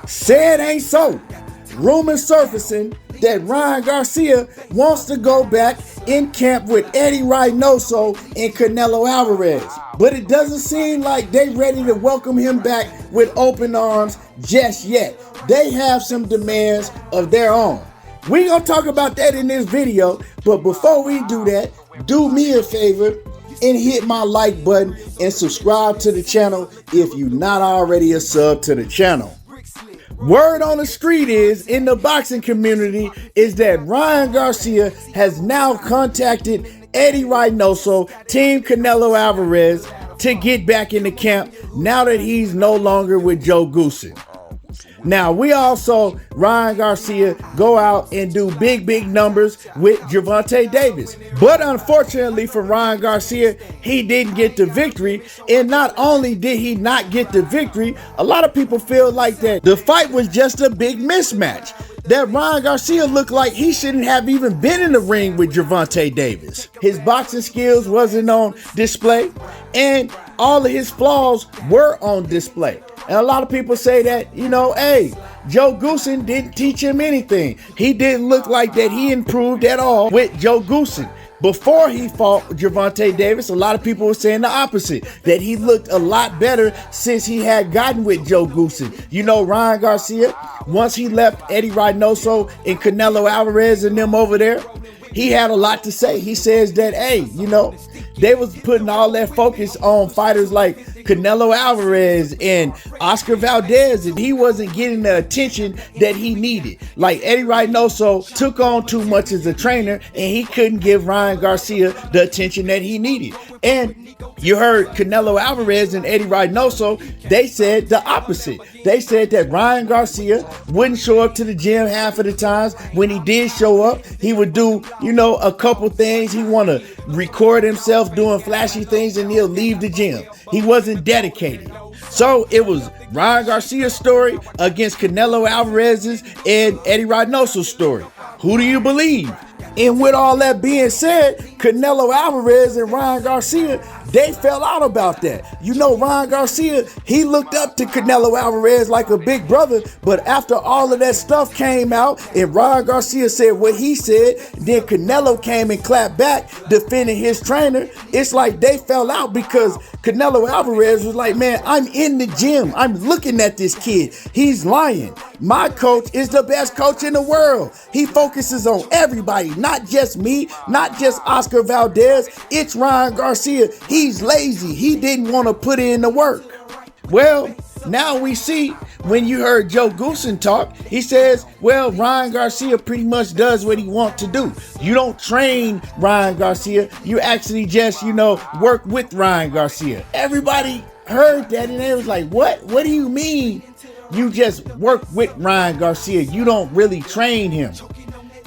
Say it ain't so. Rumors surfacing that Ryan Garcia wants to go back in camp with Eddie Reynoso and Canelo Alvarez. But it doesn't seem like they ready to welcome him back with open arms just yet. They have some demands of their own. We gonna talk about that in this video, but before we do that, do me a favor and hit my like button and subscribe to the channel if you're not already a sub to the channel. Word on the street is, in the boxing community, is that Ryan Garcia has now contacted Eddie Reynoso, Team Canelo Alvarez, to get back in the camp now that he's no longer with Joe Goosen. Now, we also, Ryan Garcia, go out and do big numbers with Gervonta Davis. But unfortunately for Ryan Garcia, he didn't get the victory. And not only did he not get the victory, a lot of people feel like that the fight was just a big mismatch. That Ryan Garcia looked like he shouldn't have even been in the ring with Gervonta Davis. His boxing skills wasn't on display, and all of his flaws were on display. And a lot of people say that, hey, Joe Goosen didn't teach him anything. He didn't look like that he improved at all with Joe Goosen. Before he fought Gervonta Davis, a lot of people were saying the opposite, that he looked a lot better since he had gotten with Joe Goosen. Ryan Garcia, once he left Eddie Reynoso and Canelo Alvarez and them over there, he had a lot to say. He says that, hey, they was putting all that focus on fighters like Canelo Alvarez and Oscar Valdez, and he wasn't getting the attention that he needed. Like Eddie Reynoso took on too much as a trainer, and he couldn't give Ryan Garcia the attention that he needed. And you heard Canelo Alvarez and Eddie Reynoso, they said the opposite. They said that Ryan Garcia wouldn't show up to the gym half of the times. When he did show up, he would do, a couple things. He want to record himself doing flashy things, and he'll leave the gym. He wasn't dedicated. So it was Ryan Garcia's story against Canelo Alvarez's and Eddie Reynoso's story. Who do you believe? And with all that being said, Canelo Alvarez and Ryan Garcia, they fell out about that. Ryan Garcia, he looked up to Canelo Alvarez like a big brother, but after all of that stuff came out and Ryan Garcia said what he said, then Canelo came and clapped back defending his trainer. It's like they fell out because Canelo Alvarez was like, man, I'm in the gym. I'm looking at this kid. He's lying. My coach is the best coach in the world. He focuses on everybody, not just me, not just Oscar Valdez. It's Ryan Garcia. He's lazy. He didn't want to put in the work. Well, now we see when you heard Joe Goosen talk, he says, well, Ryan Garcia pretty much does what he wants to do. You don't train Ryan Garcia. You actually just, work with Ryan Garcia. Everybody heard that and they was like, what? What do you mean? You just work with Ryan Garcia. You don't really train him.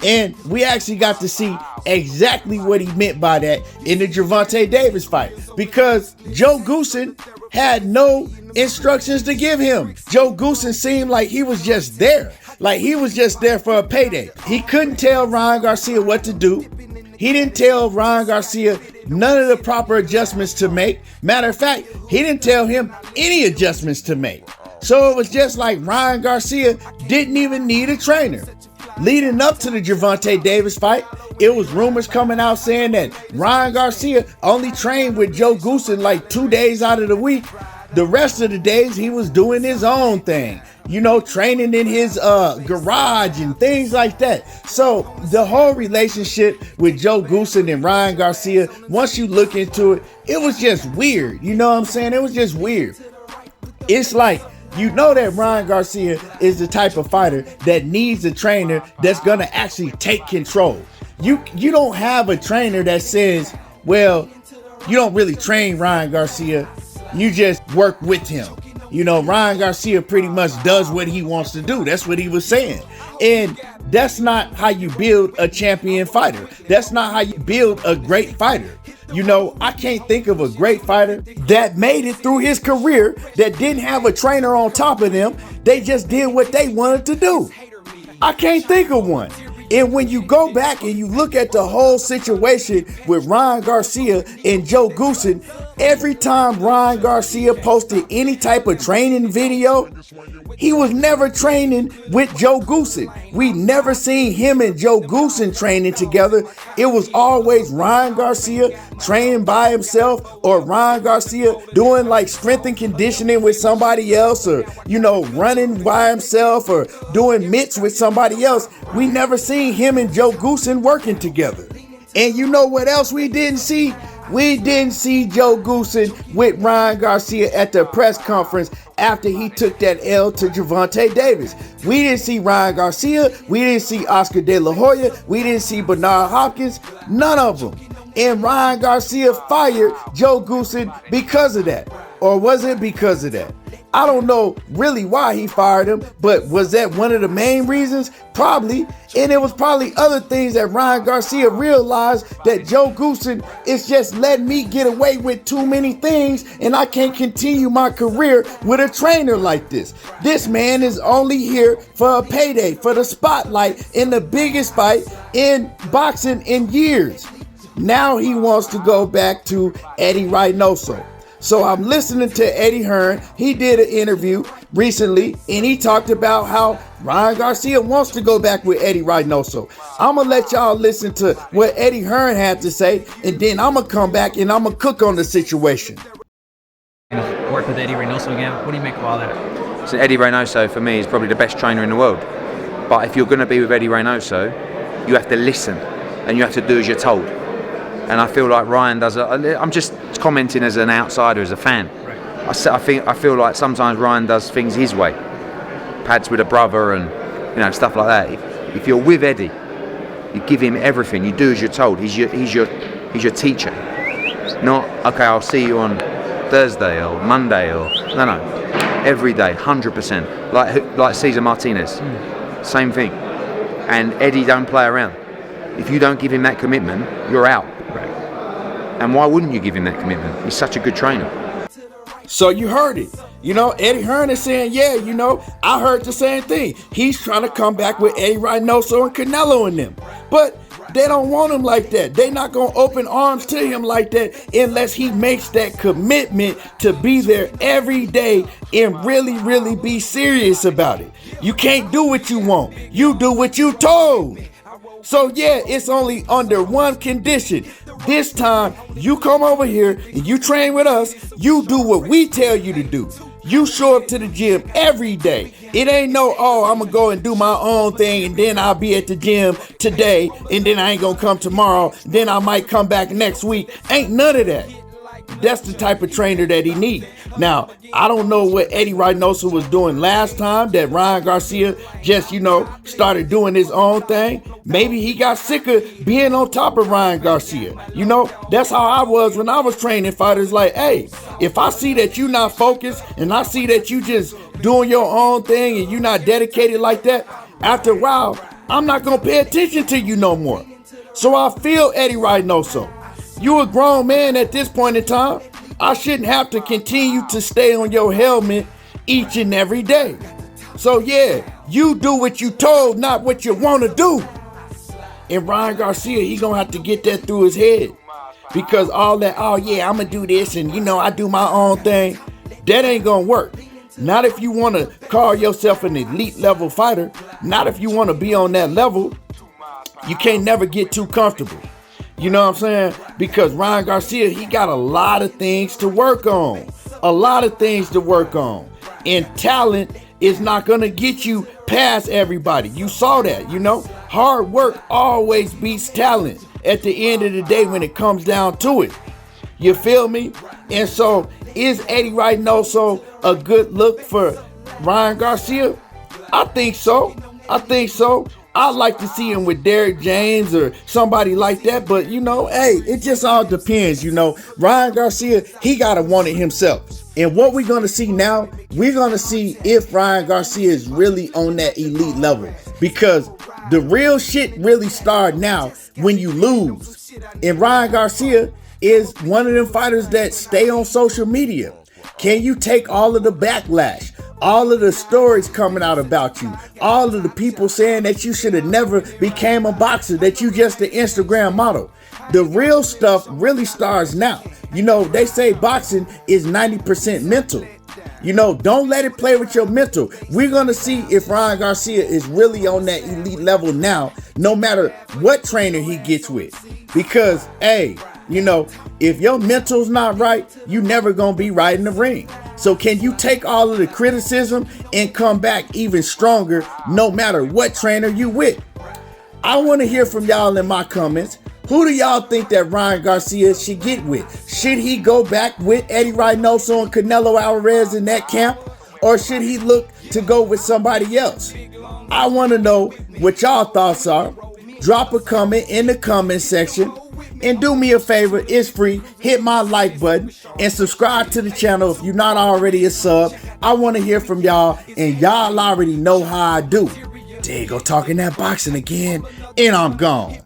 And we actually got to see exactly what he meant by that in the Gervonta Davis fight, because Joe Goosen had no instructions to give him. Joe Goosen seemed like he was just there. Like he was just there for a payday. He couldn't tell Ryan Garcia what to do. He didn't tell Ryan Garcia none of the proper adjustments to make. Matter of fact, he didn't tell him any adjustments to make. So it was just like Ryan Garcia didn't even need a trainer. Leading up to the Gervonta Davis fight, it was rumors coming out saying that Ryan Garcia only trained with Joe Goosen like 2 days out of the week. The rest of the days he was doing his own thing, training in his garage and things like that. So the whole relationship with Joe Goosen and Ryan Garcia, once you look into it, it was just weird. You know what I'm saying? It was just weird. It's like, that Ryan Garcia is the type of fighter that needs a trainer that's going to actually take control. You don't have a trainer that says, well, you don't really train Ryan Garcia. You just work with him. Ryan Garcia pretty much does what he wants to do. That's what he was saying. And that's not how you build a champion fighter. That's not how you build a great fighter. I can't think of a great fighter that made it through his career that didn't have a trainer on top of them. They just did what they wanted to do. I can't think of one. And when you go back and you look at the whole situation with Ryan Garcia and Joe Goosen, every time Ryan Garcia posted any type of training video, He was never training with Joe Goosen. We never seen him and Joe Goosen training together. It was always Ryan Garcia training by himself, or Ryan Garcia doing like strength and conditioning with somebody else, or, running by himself, or doing mitts with somebody else. We never seen him and Joe Goosen working together. And you know what else we didn't see? We didn't see Joe Goosen with Ryan Garcia at the press conference after he took that L to Gervonta Davis. We didn't see Ryan Garcia. We didn't see Oscar De La Hoya. We didn't see Bernard Hopkins. None of them. And Ryan Garcia fired Joe Goosen because of that. Or was it because of that? I don't know really why he fired him, but was that one of the main reasons? Probably. And it was probably other things that Ryan Garcia realized, that Joe Goosen is just letting me get away with too many things, and I can't continue my career with a trainer like this. This man is only here for a payday, for the spotlight in the biggest fight in boxing in years. Now he wants to go back to Eddie Reynoso. So I'm listening to Eddie Hearn. He did an interview recently, and he talked about how Ryan Garcia wants to go back with Eddie Reynoso. I'm going to let y'all listen to what Eddie Hearn had to say, and then I'm going to come back and I'm going to cook on the situation. Work with Eddie Reynoso again. What do you make of all that? So Eddie Reynoso, for me, is probably the best trainer in the world. But if you're going to be with Eddie Reynoso, you have to listen, and you have to do as you're told. And I feel like Ryan does I'm just commenting as an outsider, as a fan. Right. I feel like sometimes Ryan does things his way, pads with a brother and stuff like that. If you're with Eddie, you give him everything. You do as you're told. He's your teacher. Not okay, I'll see you on Thursday or Monday or no. Every day, 100%. Like Cesar Martinez, same thing. And Eddie don't play around. If you don't give him that commitment, you're out. And why wouldn't you give him that commitment? He's such a good trainer. So you heard it. Eddie Hearn is saying, I heard the same thing. He's trying to come back with Eddie Reynoso and Canelo and them. But they don't want him like that. They're not going to open arms to him like that unless he makes that commitment to be there every day and really, really be serious about it. You can't do what you want. You do what you told. So it's only under one condition. This time, you come over here and you train with us. You do what we tell you to do. You show up to the gym every day. It ain't I'm going to go and do my own thing, and then I'll be at the gym today, and then I ain't going to come tomorrow. Then I might come back next week. Ain't none of that. That's the type of trainer that he needs. Now, I don't know what Eddie Reynoso was doing last time that Ryan Garcia just, started doing his own thing. Maybe he got sick of being on top of Ryan Garcia. That's how I was when I was training fighters. Like, hey, if I see that you not focused and I see that you just doing your own thing and you not dedicated like that, after a while, I'm not going to pay attention to you no more. So I feel Eddie Reynoso. You a grown man at this point in time. I shouldn't have to continue to stay on your helmet each and every day. So you do what you told, not what you want to do. And Ryan Garcia, he gonna have to get that through his head. Because all that, I'm gonna do this and I do my own thing, that ain't gonna work. Not if you wanna call yourself an elite level fighter. Not if you wanna be on that level. You can't never get too comfortable. You know what I'm saying? Because Ryan Garcia, he got a lot of things to work on. And talent is not going to get you past everybody. You saw that, Hard work always beats talent at the end of the day when it comes down to it. You feel me? And so, is Eddie Reynoso a good look for Ryan Garcia? I think so. I'd like to see him with Derrick James or somebody like that, but it just all depends. Ryan Garcia, he gotta want it himself. And what we're gonna see now, we're gonna see if Ryan Garcia is really on that elite level, because the real shit really starts now when you lose. And Ryan Garcia is one of them fighters that stay on social media. Can you take all of the backlash? All of the stories coming out about you, all of the people saying that you should have never became a boxer, that you just an Instagram model. The real stuff really starts now. They say boxing is 90% mental. You know, don't let it play with your mental. We're going to see if Ryan Garcia is really on that elite level now, no matter what trainer he gets with. Because, hey, you know, if your mental's not right, you never going to be right in the ring. So can you take all of the criticism and come back even stronger no matter what trainer you with? I want to hear from y'all in my comments. Who do y'all think that Ryan Garcia should get with? Should he go back with Eddie Reynoso and Canelo Alvarez in that camp? Or should he look to go with somebody else? I want to know what y'all thoughts are. Drop a comment in the comment section. And do me a favor, it's free. Hit my like button and subscribe to the channel if you're not already a sub. I want to hear from y'all, and y'all already know how I do. There you go, talking that boxing again, and I'm gone.